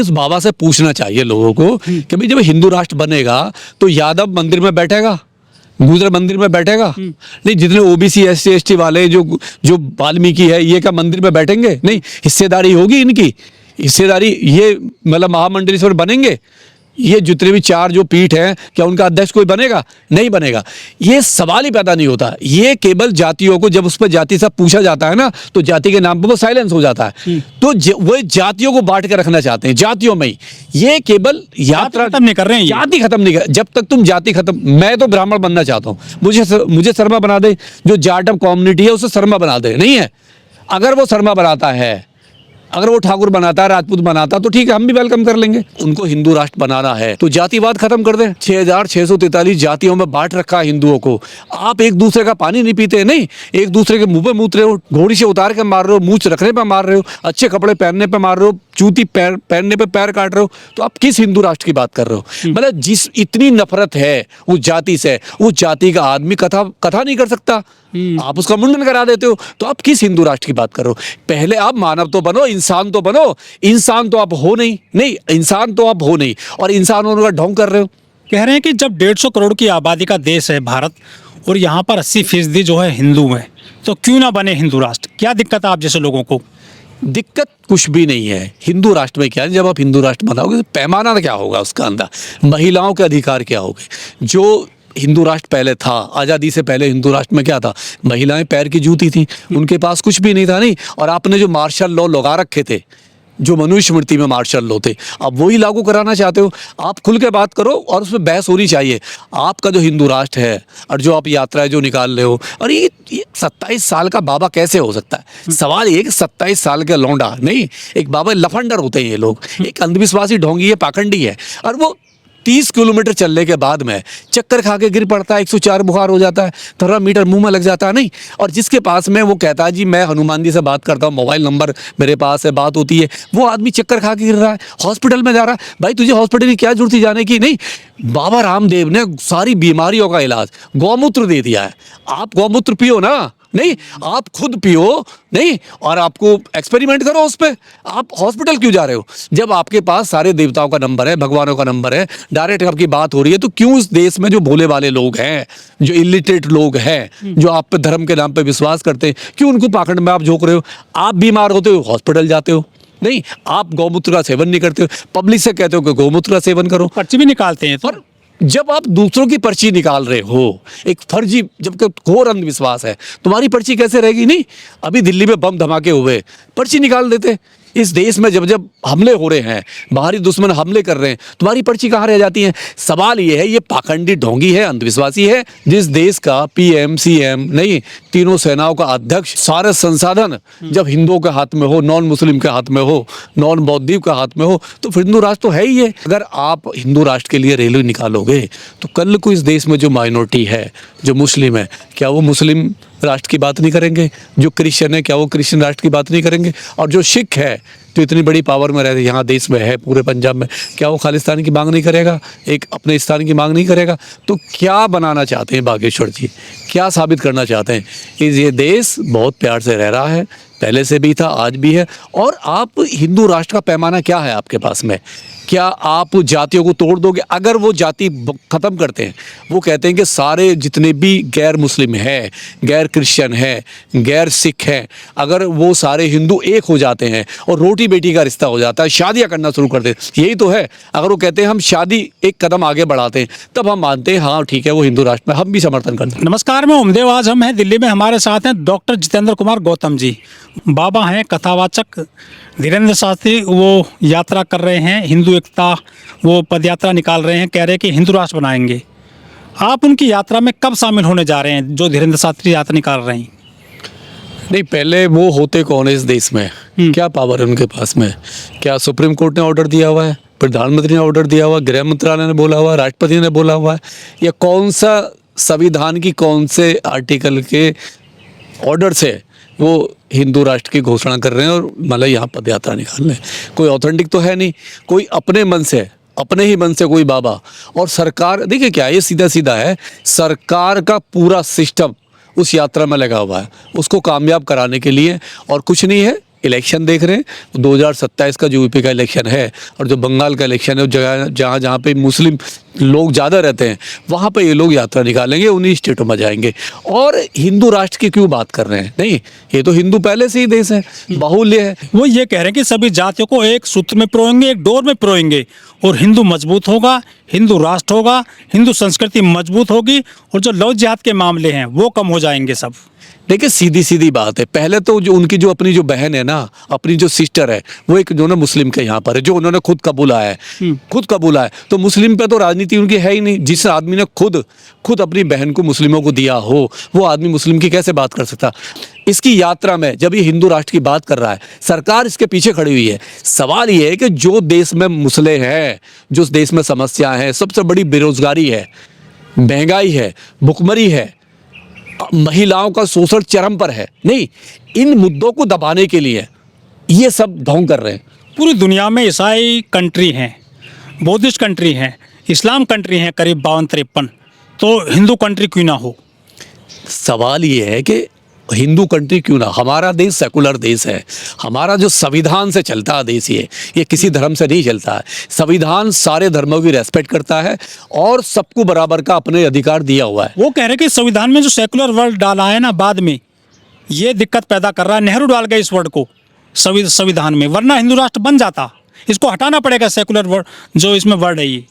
इस बाबा से पूछना चाहिए लोगों को कि भाई जब हिंदू राष्ट्र बनेगा तो यादव मंदिर में बैठेगा, गुजर मंदिर में बैठेगा? नहीं। जितने ओबीसी एससी एसटी वाले जो जो वाल्मीकि है ये क्या मंदिर में बैठेंगे? नहीं। हिस्सेदारी होगी इनकी, हिस्सेदारी ये मतलब महामंडलेश्वर बनेंगे, ये जितने भी चार जो पीठ है क्या उनका अध्यक्ष कोई बनेगा? नहीं बनेगा। ये सवाल ही पैदा नहीं होता। ये केवल जातियों को जब उस पर जाति से पूछा जाता है ना तो जाति के नाम पर वो साइलेंस हो जाता है। तो वो जातियों को बांट के रखना चाहते हैं जातियों में ही। ये केवल यात्रा खत्म नहीं कर रहे हैं, जाति खत्म नहीं कर। जब तक तुम जाति खत्म, मैं तो ब्राह्मण बनना चाहता हूँ, मुझे शर्मा बना दे, जो जाटव कम्युनिटी है उसे शर्मा बना दे। नहीं है, अगर वो शर्मा बनाता है, अगर वो ठाकुर बनाता है, राजपूत बनाता तो ठीक है, हम भी वेलकम कर लेंगे। उनको हिंदू राष्ट्र बनाना है तो जातिवाद खत्म कर दें। 6643 जातियों में बांट रखा है हिंदुओं को। आप एक दूसरे का पानी नहीं पीते, नहीं, एक दूसरे के मुंह पे मूत रहे हो, घोड़ी से उतार के मार रहे हो, मूछ रखने पे मार रहे हो, अच्छे कपड़े पहनने पे मार रहे हो, जूती पहनने पे पैर काट रहे हो, तो आप किस हिंदू राष्ट्र की बात कर रहे हो? मतलब जिस इतनी नफरत है उस जाति से, उस जाति का आदमी कथा नहीं कर सकता, आप उसका मुंडन करा देते हो, तो आप किस हिंदू राष्ट्र की बात कर रहे हो? पहले आप मानव तो बनो, इंसान तो बनो। इंसान तो आप हो नहीं, इंसान तो आप हो नहीं, और इंसान होने का ढोंग कर रहे हो। कह रहे हैं कि जब 150 करोड़ की आबादी का देश है भारत और यहाँ पर 80% जो है हिंदू है, तो क्यों ना बने हिंदू राष्ट्र? क्या दिक्कत है आप जैसे लोगों को? दिक्कत कुछ भी नहीं है हिंदू राष्ट्र में। क्या है, जब आप हिंदू राष्ट्र बनाओगे तो पैमाना क्या होगा उसका अंदर, महिलाओं के अधिकार क्या होंगे? जो हिंदू राष्ट्र पहले था, आज़ादी से पहले हिंदू राष्ट्र में क्या था? महिलाएं पैर की जूती थी, उनके पास कुछ भी नहीं था। नहीं, और आपने जो मार्शल लॉ लगा रखे थे, जो मनुस्मृति में मार्शल लॉ थे, अब वही लागू कराना चाहते हो। आप खुल के बात करो और उसमें बहस होनी चाहिए। आपका जो हिंदू राष्ट्र है और जो आप यात्राएं जो निकाल रहे हो, और ये 27 साल का बाबा कैसे हो सकता है? सवाल ये कि 27 साल का लौंडा नहीं, एक बाबा लफंडर होते हैं ये लोग, एक अंधविश्वासी ढोंगी है, पाखंडी है, और वो 30 किलोमीटर चलने के बाद में चक्कर खा के गिर पड़ता है, 104 बुखार हो जाता है, थर्मामीटर मुंह में लग जाता है। नहीं, और जिसके पास में वो कहता है जी मैं हनुमान जी से बात करता हूँ, मोबाइल नंबर मेरे पास है, बात होती है, वो आदमी चक्कर खा के गिर रहा है, हॉस्पिटल में जा रहा है। भाई तुझे हॉस्पिटल की क्या जरूरत थी जाने की? नहीं, बाबा रामदेव ने सारी बीमारियों का इलाज गौमूत्र दे दिया है। आप गौमूत्र पियो ना, नहीं आप खुद पियो, नहीं, और आपको एक्सपेरिमेंट करो उस पर। आप हॉस्पिटल क्यों जा रहे हो? जब आपके पास सारे देवताओं का नंबर है, भगवानों का नंबर है, डायरेक्ट आपकी बात हो रही है, तो क्यों इस देश में जो भोले वाले लोग हैं, जो इलिटरेट लोग हैं, जो आप पे धर्म के नाम पे विश्वास करते हैं, क्यों उनको पाखंड में आप झोंक रहे हो? आप बीमार होते हो, हॉस्पिटल जाते हो, नहीं, आप गौमूत्र का सेवन नहीं करते हो, पब्लिक से कहते हो कि गौमूत्र का सेवन करो, पर्ची भी निकालते हैं। पर जब आप दूसरों की पर्ची निकाल रहे हो, एक फर्जी, जबकि घोर अंधविश्वास है, तुम्हारी पर्ची कैसे रहेगी? नहीं, अभी दिल्ली में बम धमाके हुए, पर्ची निकाल देते। इस देश में जब जब हमले हो रहे हैं, बाहरी दुश्मन हमले कर रहे हैं, तुम्हारी पर्ची कहाँ रह जाती है? सवाल ये है, ये पाखंडी ढोंगी है, अंधविश्वासी है। जिस देश का पीएम सीएम नहीं, तीनों सेनाओं का अध्यक्ष, सारे संसाधन जब हिंदुओं के हाथ में हो, नॉन मुस्लिम के हाथ में हो, नॉन बौद्धिक के हाथ में हो, तो फिर हिंदू राष्ट्र तो है ही है। अगर आप हिंदू राष्ट्र के लिए रैली निकालोगे तो कल को इस देश में जो माइनॉरिटी है, जो मुस्लिम है, क्या वो मुस्लिम राष्ट्र की बात नहीं करेंगे? जो क्रिश्चियन है क्या वो क्रिश्चियन राष्ट्र की बात नहीं करेंगे? और जो सिख है तो इतनी बड़ी पावर में रहते, यहाँ देश में है, पूरे पंजाब में, क्या वो खालिस्तान की मांग नहीं करेगा? एक अपने स्थान की मांग नहीं करेगा? तो क्या बनाना चाहते हैं बागेश्वर जी? क्या साबित करना चाहते हैं कि ये देश बहुत प्यार से रह रहा है, पहले से भी था, आज भी है? और आप हिंदू राष्ट्र का पैमाना क्या है आपके पास में? क्या आप जातियों को तोड़ दोगे? अगर वो जाति ख़त्म करते हैं, वो कहते हैं कि सारे जितने भी गैर मुस्लिम हैं, गैर क्रिश्चियन हैं, गैर सिख हैं, अगर वो सारे हिंदू एक हो जाते हैं और रोटी बेटी का रिश्ता हो जाता है, शादियाँ करना शुरू कर देते, यही तो है। अगर वो कहते हैं हम शादी एक कदम आगे बढ़ाते हैं, तब हम मानते हैं हाँ ठीक है वो हिंदू राष्ट्र में, हम भी समर्थन करते हैं। नमस्कार, मैं ओमदेव। आज हम हैं दिल्ली में, हमारे साथ हैं डॉक्टर जितेंद्र कुमार गौतम जी, बाबा हैं, कथावाचक धीरेंद्र शास्त्री। वो यात्रा कर रहे हैं, हिंदू एकता, वो पद यात्रा निकाल रहे हैं, कह रहे हैं कि हिंदू राष्ट्र बनाएंगे। आप उनकी यात्रा में कब शामिल होने जा रहे हैं जो धीरेंद्र शास्त्री यात्रा निकाल रहे हैं? नहीं, पहले वो होते कौन है इस देश में? क्या पावर है उनके पास में? क्या सुप्रीम कोर्ट ने ऑर्डर दिया हुआ है, प्रधानमंत्री ने ऑर्डर दिया हुआ, गृह मंत्रालय ने बोला हुआ, राष्ट्रपति ने बोला हुआ है, या कौन सा संविधान की कौन से आर्टिकल के ऑर्डर से वो हिंदू राष्ट्र की घोषणा कर रहे हैं और मतलब यहाँ पद यात्रा निकाल रहे हैं? कोई ऑथेंटिक तो है नहीं, कोई अपने मन से, अपने ही मन से कोई बाबा। और सरकार देखिए क्या, ये सीधा सीधा है, सरकार का पूरा सिस्टम उस यात्रा में लगा हुआ है उसको कामयाब कराने के लिए, और कुछ नहीं है। इलेक्शन देख रहे हैं 2027 का जो यूपी का इलेक्शन है और जो बंगाल का इलेक्शन है, जगह जहाँ जहाँ पे मुस्लिम लोग ज़्यादा रहते हैं वहाँ पे ये लोग यात्रा निकालेंगे, उन्हीं स्टेटों में जाएंगे। और हिंदू राष्ट्र की क्यों बात कर रहे हैं? नहीं, ये तो हिंदू पहले से ही देश है, बाहुल्य है। वो ये कह रहे हैं कि सभी जातियों को एक सूत्र में पिरोएंगे, एक डोर में पिरोएंगे और हिंदू मजबूत होगा, हिंदू राष्ट्र होगा, हिंदू संस्कृति मजबूत होगी और जो लव जिहाद के मामले हैं वो कम हो जाएंगे सब। देखिए सीधी सीधी बात है, पहले तो जो उनकी जो अपनी जो बहन है ना, अपनी जो सिस्टर है, वो एक जो ना मुस्लिम के यहाँ पर है, जो उन्होंने खुद कबूला है, खुद कबूला है। तो मुस्लिम पे तो राजनीति उनकी है ही नहीं। जिस आदमी ने खुद अपनी बहन को मुस्लिमों को दिया हो, वो आदमी मुस्लिम की कैसे बात कर सकता? इसकी यात्रा में जब ये हिंदू राष्ट्र की बात कर रहा है, सरकार इसके पीछे खड़ी हुई है। सवाल ये है कि जो देश में मसले हैं, जो देश में समस्या है, सबसे बड़ी बेरोजगारी है, महंगाई है, भुखमरी है, महिलाओं का शोषण चरम पर है, नहीं, इन मुद्दों को दबाने के लिए ये सब ढोंग कर रहे हैं। पूरी दुनिया में ईसाई कंट्री हैं, बौद्धिस्ट कंट्री हैं, इस्लाम कंट्री हैं करीब 52-53, तो हिंदू कंट्री क्यों ना हो? सवाल ये है कि हिंदू कंट्री क्यों ना? हमारा देश सेकुलर देश है, हमारा जो संविधान से चलता है देश, ये किसी धर्म से नहीं चलता है। संविधान सारे धर्मों की रेस्पेक्ट करता है और सबको बराबर का अपने अधिकार दिया हुआ है। वो कह रहे कि संविधान में जो सेकुलर वर्ड डाला है ना, बाद में ये दिक्कत पैदा कर रहा है। नेहरू डाल गए इस वर्ड को संविधान में, वरना हिंदू राष्ट्र बन जाता। इसको हटाना पड़ेगा सेकुलर वर्ड, जो इसमें वर्ड है ये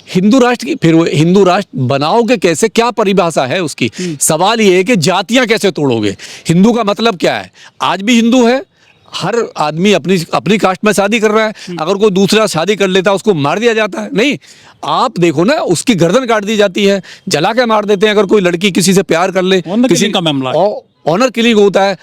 हिंदू राष्ट्र की। फिर वो हिंदू राष्ट्र बनाओगे कैसे? क्या परिभाषा है उसकी? सवाल ये है कि जातियां कैसे तोड़ोगे? हिंदू का मतलब क्या है? आज भी हिंदू है, हर आदमी अपनी कास्ट में शादी कर रहा है। अगर कोई दूसरा शादी कर लेता है उसको मार दिया जाता है? नहीं, आप देखो ना, उसकी गर्दन काट दी जाती है, जला के मार देते हैं। अगर कोई लड़की किसी से प्यार कर ले, किसी का मामला, ऑनर किलिंग होता है,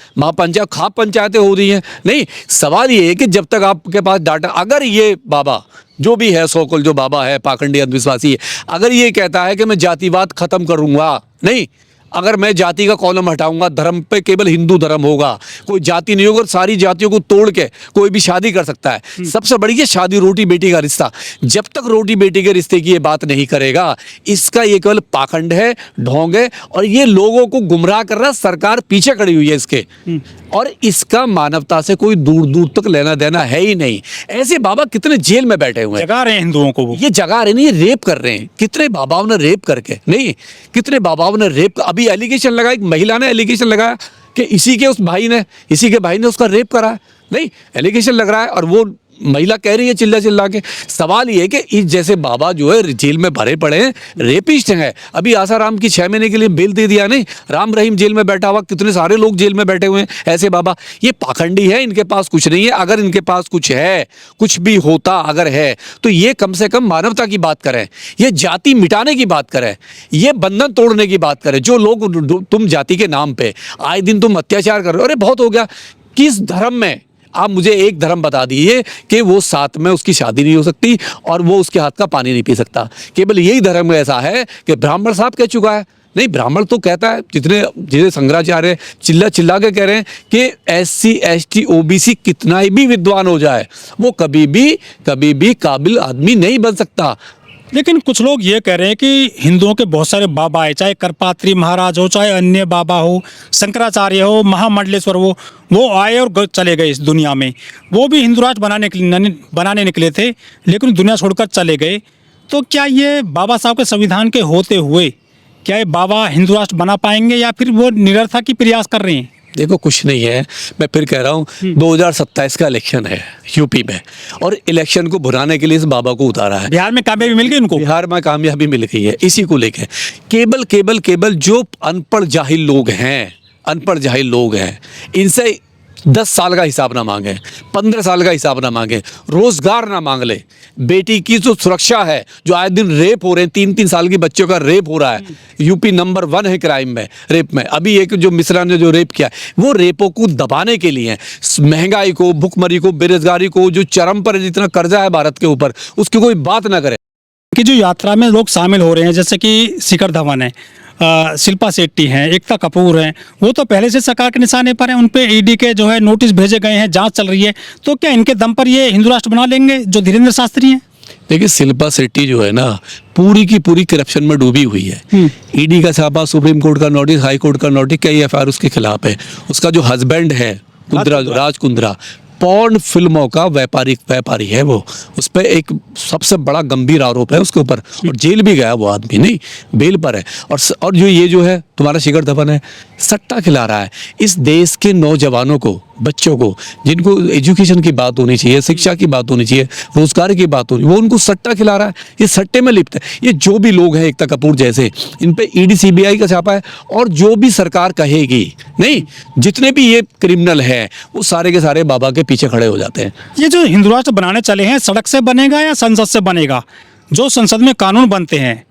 खाप पंचायतें हो रही हैं। नहीं, सवाल ये है कि जब तक आपके पास डाटा, अगर ये बाबा जो भी है, सोकल जो बाबा है, पाखंडी अंधविश्वासी है, अगर ये कहता है कि मैं जातिवाद खत्म करूंगा, नहीं, अगर मैं जाति का कॉलम हटाऊंगा, धर्म पे केवल हिंदू धर्म होगा, कोई जाति नहीं होगा, सारी जातियों को तोड़ के कोई भी शादी कर सकता है। सबसे बड़ी है शादी रोटी बेटी का रिश्ता। जब तक रोटी बेटी के रिश्ते की ये बात नहीं करेगा, इसका ये केवल पाखंड है, ढोंग है और ये लोगों को गुमराह कर रहा है। सरकार पीछे खड़ी हुई है इसके, और इसका मानवता से कोई दूर दूर तक लेना देना है ही नहीं। ऐसे बाबा कितने जेल में बैठे हुए हैं, जगा रहे हैं हिंदुओं को, ये जगा रहे नहीं, ये रेप कर रहे हैं। कितने बाबाओं ने रेप करके, नहीं, कितने बाबाओं ने रेप, अभी एलिगेशन लगा, एक महिला ने एलिगेशन लगाया कि इसी के भाई ने उसका रेप करा है। नहीं, एलिगेशन लग रहा है और वो महिला कह रही है चिल्ला चिल्ला के। सवाल ये है कि इस जैसे बाबा जो है जेल में भरे पड़े हैं, रेपिस्ट हैं। अभी आसाराम की 6 महीने के लिए बेल दे दिया, नहीं, राम रहीम जेल में बैठा हुआ, कितने सारे लोग जेल में बैठे हुए हैं। ऐसे बाबा ये पाखंडी है, इनके पास कुछ नहीं है। अगर इनके पास कुछ है, कुछ भी होता अगर है, तो ये कम से कम मानवता की बात करें, ये जाति मिटाने की बात करें, ये बंधन तोड़ने की बात करें। जो लोग तुम जाति के नाम पे आए दिन तुम अत्याचार कर रहे हो, अरे बहुत हो गया। किस धर्म में, आप मुझे एक धर्म बता दीजिए कि वो साथ में उसकी शादी नहीं हो सकती और वो उसके हाथ का पानी नहीं पी सकता। केवल यही धर्म ऐसा है कि ब्राह्मण साहब कह चुका है। नहीं, ब्राह्मण तो कहता है, जितने शंकराचार्य चिल्ला चिल्ला के कह रहे हैं कि SC ST OBC कितना ही भी विद्वान हो जाए, वो कभी भी काबिल आदमी नहीं बन सकता। लेकिन कुछ लोग ये कह रहे हैं कि हिंदुओं के बहुत सारे बाबा है, चाहे करपात्री महाराज हो, चाहे अन्य बाबा हो, शंकराचार्य हो, महामंडलेश्वर हो, वो आए और चले गए इस दुनिया में। वो भी हिंदू राष्ट्र बनाने निकले थे, लेकिन दुनिया छोड़कर चले गए। तो क्या ये बाबा साहब के संविधान के होते हुए क्या ये बाबा हिंदू राष्ट्र बना पाएंगे या फिर वो निरर्थक की प्रयास कर रहे हैं? देखो, कुछ नहीं है, मैं फिर कह रहा हूँ 2027 का इलेक्शन है यूपी में, और इलेक्शन को भुनाने के लिए इस बाबा को उतारा है। बिहार में कामयाबी मिल गई उनको, बिहार में कामयाबी मिल गई है इसी को लेके। केवल जो अनपढ़ जाहिल लोग हैं, इनसे 10 साल का हिसाब ना मांगे, 15 साल का हिसाब ना मांगे, रोजगार ना मांग ले। बेटी की जो सुरक्षा है, जो आए दिन रेप हो रहे हैं, 3-3 साल के बच्चों का रेप हो रहा है, यूपी नंबर 1 है क्राइम में, रेप में। अभी एक जो मिश्रा ने जो रेप किया, वो रेपों को दबाने के लिए, महंगाई को, भुखमरी को, बेरोजगारी को, जो चरम पर जितना कर्जा है भारत के ऊपर, उसकी कोई बात ना करे। कि जो यात्रा में लोग शामिल हो रहे हैं, जैसे कि शिखर धवन है, शिल्पा शेट्टी हैं, एकता कपूर हैं, वो तो पहले से सरकार के निशाने पर हैं। उन पे ED के जो है नोटिस भेजे गए हैं, जांच चल रही है। तो क्या इनके दम पर ये हिंदू राष्ट्र बना लेंगे जो धीरेन्द्र शास्त्री हैं? देखिए, शिल्पा शेट्टी जो है ना, पूरी की पूरी करप्शन में डूबी हुई है। ED का छापा, सुप्रीम कोर्ट का नोटिस, हाई कोर्ट का नोटिस, कई FIR उसके खिलाफ है। उसका जो हस्बैंड है कुंद्रा, राज कुंद्रा पॉर्न फिल्मों का व्यापारी है वो। उस पर एक सबसे बड़ा गंभीर आरोप है उसके ऊपर, और जेल भी गया वो आदमी, नहीं बेल पर है। और जो है तुम्हारा शिखर धवन है, सट्टा खिला रहा है इस देश के नौजवानों को, बच्चों को, जिनको एजुकेशन की बात होनी चाहिए, शिक्षा की बात होनी चाहिए, रोजगार की बात होनी, वो उनको सट्टा खिला रहा है। ये सट्टे में लिप्त है। ये जो भी लोग हैं एकता कपूर जैसे, इन पे ईडी सीबीआई का छापा है, और जो भी सरकार कहेगी, नहीं जितने भी ये क्रिमिनल है वो सारे के सारे बाबा के पीछे खड़े हो जाते हैं। ये जो हिंदू राष्ट्र बनाने चले हैं, सड़क से बनेगा या संसद से बनेगा? जो संसद में कानून बनते हैं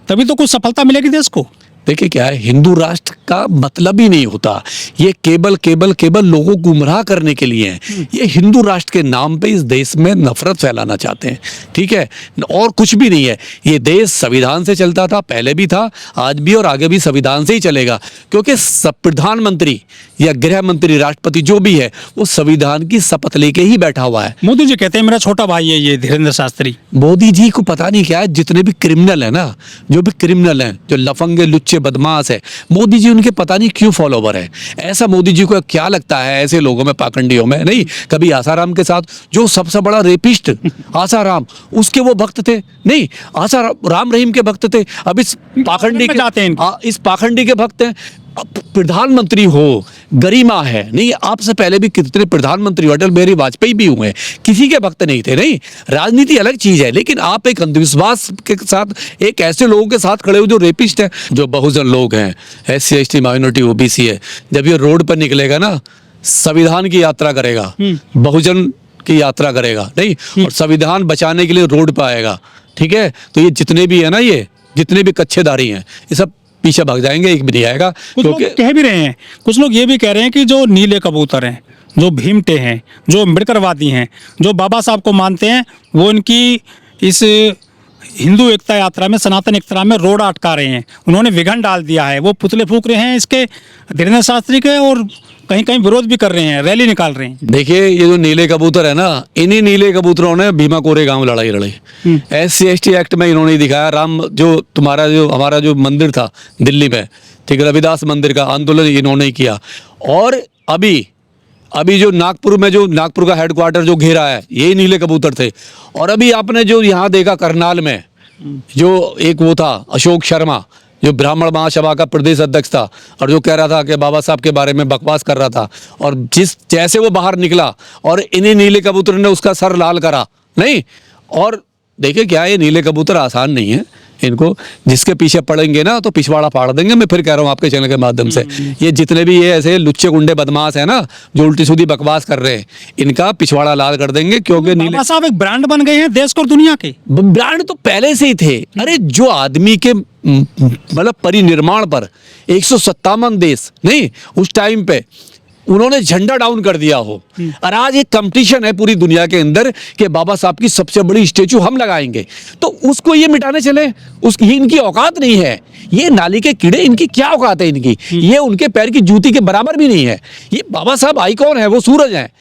तभी तो कुछ सफलता मिलेगी देश को। देखिए क्या है, हिंदू राष्ट्र का मतलब ही नहीं होता। ये केवल लोगों को गुमराह करने के लिए है। ये हिंदू राष्ट्र के नाम पे इस देश में नफरत फैलाना चाहते हैं, ठीक है, और कुछ भी नहीं है। ये देश संविधान से चलता था, पहले भी था, आज भी और आगे भी संविधान से ही चलेगा, क्योंकि प्रधानमंत्री या गृह मंत्री, राष्ट्रपति जो भी है, वो संविधान की शपथ लेके ही बैठा हुआ है। मोदी जी कहते हैं मेरा छोटा भाई है ये धीरेन्द्र शास्त्री। मोदी जी को पता नहीं क्या है, जितने भी क्रिमिनल है ना, जो भी क्रिमिनल हैं, जो लफंगे लुच्चे बदमाश है, मोदी जी उनके पता नहीं क्यों फॉलोवर है। ऐसा मोदी जी को क्या लगता है ऐसे लोगों में, पाखंडियों में? नहीं, कभी आसाराम के साथ, जो सबसे बड़ा रेपिस्ट आसाराम, उसके वो भक्त थे, नहीं राम रहीम के भक्त थे। अब इस पाखंडी इस पाखंडी के भक्त हैं। प्रधानमंत्री हो, गरिमा है, नहीं आपसे पहले भी कितने प्रधानमंत्री, अटल बिहारी वाजपेयी भी हुए, किसी के भक्त नहीं थे। नहीं, राजनीति अलग चीज है, लेकिन आप एक अंधविश्वास के साथ एक ऐसे लोगों के साथ खड़े हो जो रेपिस्ट हैं, जो बहुजन लोग हैं, SC ST माइनॉरिटी OBC है। जब ये रोड पर निकलेगा ना, संविधान की यात्रा करेगा, बहुजन की यात्रा करेगा, नहीं, और संविधान बचाने के लिए रोड पर आएगा, ठीक है। तो ये जितने भी है ना, ये जितने भी कच्छेदारी हैं, ये सब पीछे भाग जाएंगे, एक भी नहीं आएगा। कुछ लोग कह भी रहे हैं, कुछ लोग ये भी कह रहे हैं कि जो नीले कबूतर हैं, जो भीमटे हैं, जो अम्बेडकरवादी हैं, जो बाबा साहब को मानते हैं, वो इनकी इस हिंदू एकता यात्रा में, सनातन एकता में रोड अटका रहे हैं। उन्होंने विघन डाल दिया है, वो पुतले फूंक रहे हैं इसके, धीरेन्द्र शास्त्री के, और कहीं कहीं विरोध भी कर रहे हैं, रैली निकाल रहे हैं। देखिए ये जो नीले कबूतर है ना, इन्हीं नीले कबूतरों ने भीमा कोरेगांव लड़ाई लड़ी। SC ST एक्ट में इन्होंने दिखाया, राम जो तुम्हारा जो हमारा जो मंदिर था दिल्ली में, ठीक है, रविदास मंदिर का आंदोलन इन्होंने किया। और अभी जो नागपुर में, जो नागपुर का हेडक्वार्टर जो घेरा है, यही नीले कबूतर थे। और अभी आपने जो यहाँ देखा करनाल में, जो एक वो था अशोक शर्मा, जो ब्राह्मण महासभा का प्रदेश अध्यक्ष था, और जो कह रहा था कि बाबा साहब के बारे में बकवास कर रहा था, और जैसे वो बाहर निकला और इन्हीं नीले कबूतर ने उसका सर लाल करा, नहीं। और देखिए क्या, ये नीले कबूतर आसान नहीं है, इनको जिसके पीछे पड़ेंगे ना तो पिछवाड़ा फाड़ देंगे। मैं फिर कह रहा हूँ आपके चैनल के माध्यम से, ये जितने भी ये ऐसे लुच्चे गुंडे बदमाश है ना, जो उल्टी सीधी बकवास कर रहे हैं, इनका पिछवाड़ा लाल कर देंगे। क्योंकि बाबा साहब एक ब्रांड बन गए हैं देश को और दुनिया के। ब्रांड तो पहले से ही थे। अरे जो आदमी के मतलब परिनिर्माण पर 157 देश, नहीं उस टाइम पे उन्होंने झंडा डाउन कर दिया हो, और आज एक कंपटीशन है पूरी दुनिया के अंदर कि बाबा साहब की सबसे बड़ी स्टेचू हम लगाएंगे, तो उसको ये मिटाने चले, उसकी इनकी औकात नहीं है। ये नाली के कीड़े, इनकी क्या औकात है इनकी, ये उनके पैर की जूती के बराबर भी नहीं है। ये बाबा साहब आइकॉन है, वो सूरज है।